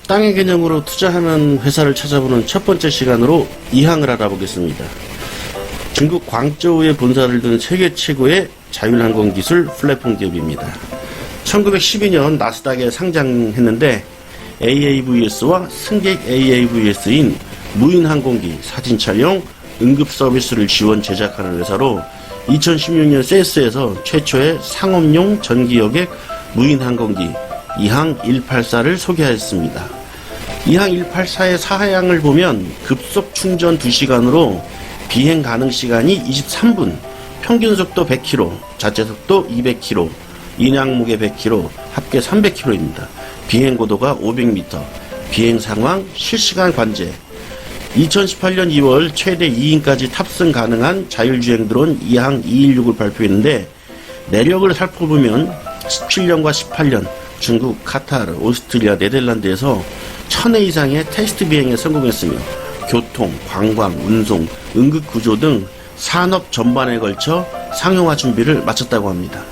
땅의 개념으로 투자하는 회사를 찾아보는 첫 번째 시간으로 이항을 알아보겠습니다. 중국 광저우에 본사를 둔 세계 최고의 자율항공기술 플랫폼 기업입니다. 1912년 나스닥에 상장했는데 AAVS와 승객 AAVS인 무인항공기 사진 촬영, 응급 서비스를 지원 제작하는 회사로 2016년 세스에서 최초의 상업용 전기여객 무인항공기 이항 184를 소개하였습니다. 이항 184의 사양을 보면 급속 충전 2시간으로 비행 가능 시간이 23분, 평균 속도 100km, 자체 속도 200km, 인양 무게 100kg, 합계 300kg입니다. 비행 고도가 500m, 비행 상황 실시간 관제. 2018년 2월 최대 2인까지 탑승 가능한 자율주행 드론 이항 216을 발표했는데 내력을 살펴보면 17년과 18년 중국, 카타르, 오스트리아, 네덜란드에서 1000회 이상의 테스트 비행에 성공했으며 교통, 관광, 운송, 응급구조 등 산업 전반에 걸쳐 상용화 준비를 마쳤다고 합니다.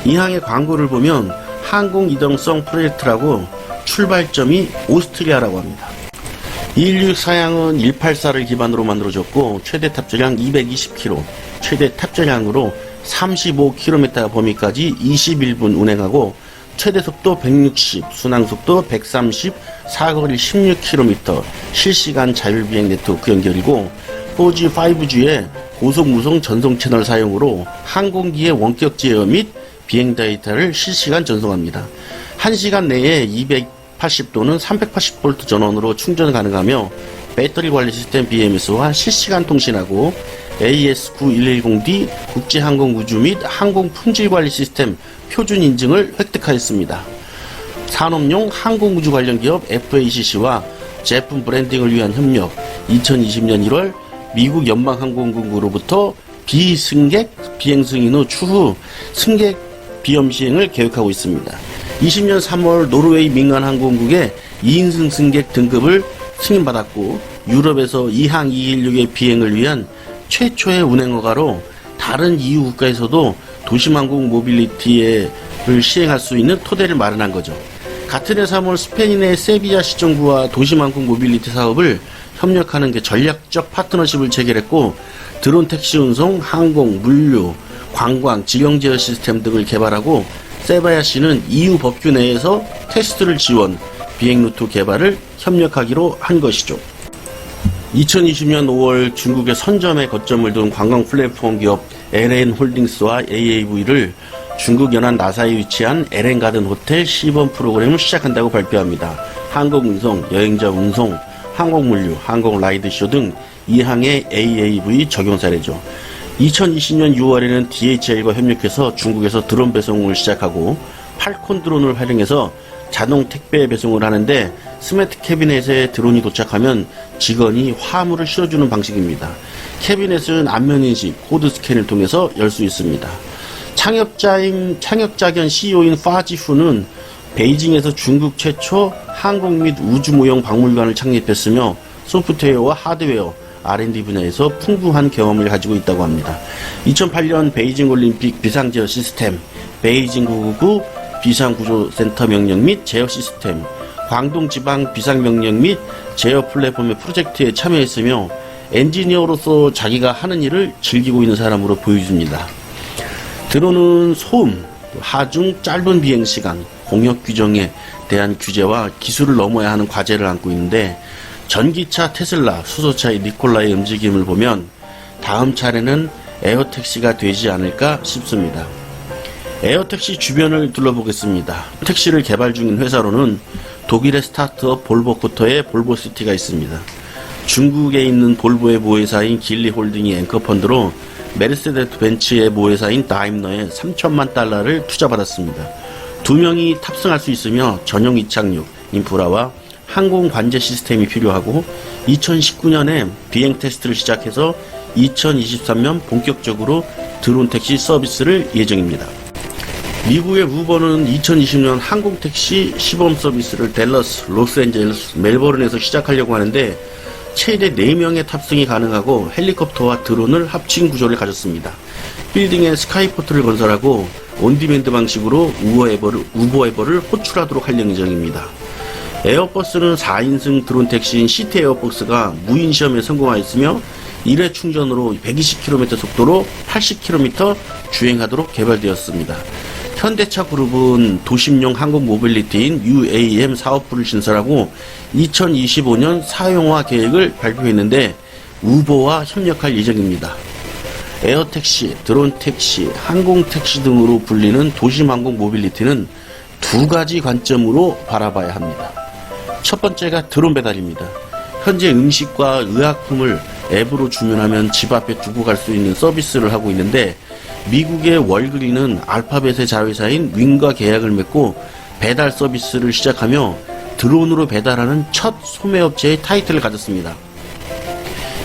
이항의 광고를 보면 항공 이동성 프로젝트라고 출발점이 오스트리아라고 합니다. 216 사양은 184를 기반으로 만들어졌고 최대 탑재량 220kg, 최대 탑재량으로 35km 범위까지 21분 운행하고 최대 속도 160, 순항속도 130, 사거리 16km, 실시간 자율비행 네트워크 연결이고 4G, 5G의 고속 무선 전송 채널 사용으로 항공기의 원격 제어 및 비행 데이터를 실시간 전송합니다. 1시간 내에 280 또는 380V 전원으로 충전 가능하며 배터리 관리 시스템 BMS와 실시간 통신하고 AS9110D 국제항공우주 및 항공 품질 관리 시스템 표준 인증을 획득하였습니다. 산업용 항공우주 관련 기업 FACC와 제품 브랜딩을 위한 협력 2020년 1월 미국 연방항공국으로부터 비승객 비행 승인 후 추후 승객 비염 시행을 계획하고 있습니다. 20년 3월 노르웨이 민간항공국의 2인승 승객 등급을 승인받았고 유럽에서 이항 216의 비행을 위한 최초의 운행허가로 다른 EU 국가에서도 도심항공 모빌리티를 시행할 수 있는 토대를 마련한 거죠. 같은 해 3월 스페인의 세비야 시정부와 도심항공 모빌리티 사업을 협력하는 게 전략적 파트너십을 체결했고 드론 택시 운송, 항공, 물류, 관광, 지형 제어 시스템 등을 개발하고 세바야시는 EU 법규 내에서 테스트를 지원, 비행 루트 개발을 협력하기로 한 것이죠. 2020년 5월 중국의 선점에 거점을 둔 관광 플랫폼 기업 LN홀딩스와 AAV를 중국 연안 나사에 위치한 LN가든 호텔 시범 프로그램을 시작한다고 발표합니다. 항공운송, 여행자 운송, 항공물류, 항공라이드쇼 등 이항의 AAV 적용 사례죠. 2020년 6월에는 DHL과 협력해서 중국에서 드론 배송을 시작하고 팔콘 드론을 활용해서 자동 택배 배송을 하는데 스마트 캐비넷에 드론이 도착하면 직원이 화물을 실어주는 방식입니다. 캐비넷은 안면인식, 코드 스캔을 통해서 열 수 있습니다. 창업자 겸 CEO인 파지후는 베이징에서 중국 최초 항공 및 우주 모형 박물관을 창립했으며 소프트웨어와 하드웨어, R&D 분야에서 풍부한 경험을 가지고 있다고 합니다. 2008년 베이징 올림픽 비상제어 시스템, 베이징 999 비상구조센터 명령 및 제어 시스템, 광동 지방 비상명령 및 제어 플랫폼의 프로젝트에 참여했으며 엔지니어로서 자기가 하는 일을 즐기고 있는 사람으로 보여줍니다. 드론은 소음, 하중 짧은 비행시간, 공역 규정에 대한 규제와 기술을 넘어야 하는 과제를 안고 있는데 전기차 테슬라, 수소차의 니콜라의 움직임을 보면 다음 차례는 에어택시가 되지 않을까 싶습니다. 에어택시 주변을 둘러보겠습니다. 택시를 개발 중인 회사로는 독일의 스타트업 볼보코터의 볼보시티가 있습니다. 중국에 있는 볼보의 모회사인 길리홀딩이 앵커펀드로 메르세데스 벤츠의 모회사인 다임러에 3천만 달러를 투자받았습니다. 2명이 탑승할 수 있으며 전용 이착륙, 인프라와 항공 관제 시스템이 필요하고 2019년에 비행 테스트를 시작해서 2023년 본격적으로 드론 택시 서비스를 예정입니다. 미국의 우버는 2020년 항공택시 시범 서비스를 댈러스, 로스앤젤레스, 멜버른에서 시작하려고 하는데 최대 4명의 탑승이 가능하고 헬리콥터와 드론을 합친 구조를 가졌습니다. 빌딩에 스카이포트를 건설하고 온디맨드 방식으로 우버 앱을 호출하도록 할 예정입니다. 에어버스는 4인승 드론 택시인 시티 에어버스가 무인 시험에 성공하였으며 1회 충전으로 120km 속도로 80km 주행하도록 개발되었습니다. 현대차 그룹은 도심용 항공 모빌리티인 UAM 사업부를 신설하고 2025년 사용화 계획을 발표했는데 우버와 협력할 예정입니다. 에어택시, 드론택시, 항공택시 등으로 불리는 도심항공 모빌리티는 두 가지 관점으로 바라봐야 합니다. 첫 번째가 드론 배달입니다. 현재 음식과 의약품을 앱으로 주문하면 집 앞에 두고 갈 수 있는 서비스를 하고 있는데 미국의 월그린은 알파벳의 자회사인 윙과 계약을 맺고 배달 서비스를 시작하며 드론으로 배달하는 첫 소매업체의 타이틀을 가졌습니다.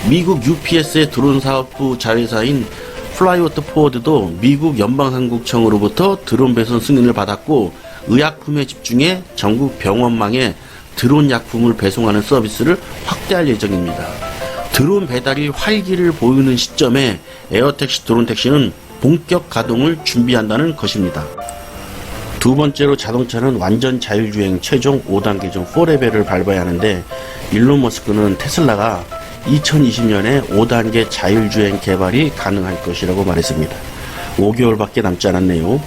미국 UPS의 드론 사업부 자회사인 플라이워터 포워드도 미국 연방항공청으로부터 드론 배송 승인을 받았고 의약품에 집중해 전국 병원망에 드론 약품을 배송하는 서비스를 확대할 예정입니다. 드론 배달이 활기를 보이는 시점에 에어택시, 드론택시는 본격 가동을 준비한다는 것입니다. 두 번째로 자동차는 완전 자율주행 최종 5단계중 4레벨을 밟아야 하는데 일론 머스크는 테슬라가 2020년에 5단계 자율주행 개발이 가능할 것이라고 말했습니다. 5개월밖에 남지 않았네요.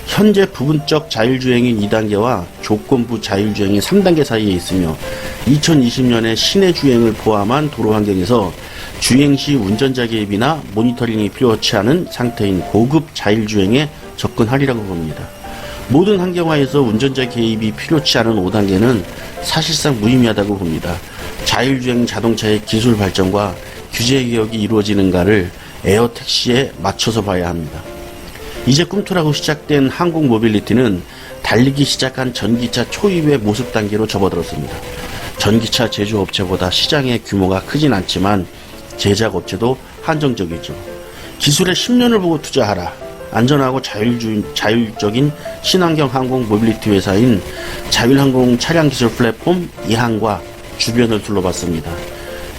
현재 부분적 자율주행인 2단계와 조건부 자율주행인 3단계 사이에 있으며 2020년에 시내 주행을 포함한 도로 환경에서 주행 시 운전자 개입이나 모니터링이 필요치 않은 상태인 고급 자율주행에 접근하리라고 봅니다. 모든 환경하에서 운전자 개입이 필요치 않은 5단계는 사실상 무의미하다고 봅니다. 자율주행 자동차의 기술 발전과 규제 개혁이 이루어지는가를 에어택시에 맞춰서 봐야 합니다. 이제 꿈틀하고 시작된 항공 모빌리티는 달리기 시작한 전기차 초입의 모습 단계로 접어들었습니다. 전기차 제조업체보다 시장의 규모가 크진 않지만 제작업체도 한정적이죠. 기술에 10년을 보고 투자하라. 안전하고 자율적인 친환경 항공 모빌리티 회사인 자율항공 차량기술 플랫폼 이항과 주변을 둘러봤습니다.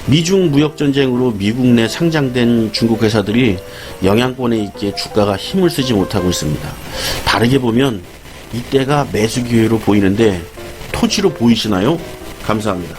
미중 무역전쟁으로 미국 내 상장된 중국 회사들이 영향권에 있기에 주가가 힘을 쓰지 못하고 있습니다. 다르게 보면 이때가 매수 기회로 보이는데 토지로 보이시나요? 감사합니다.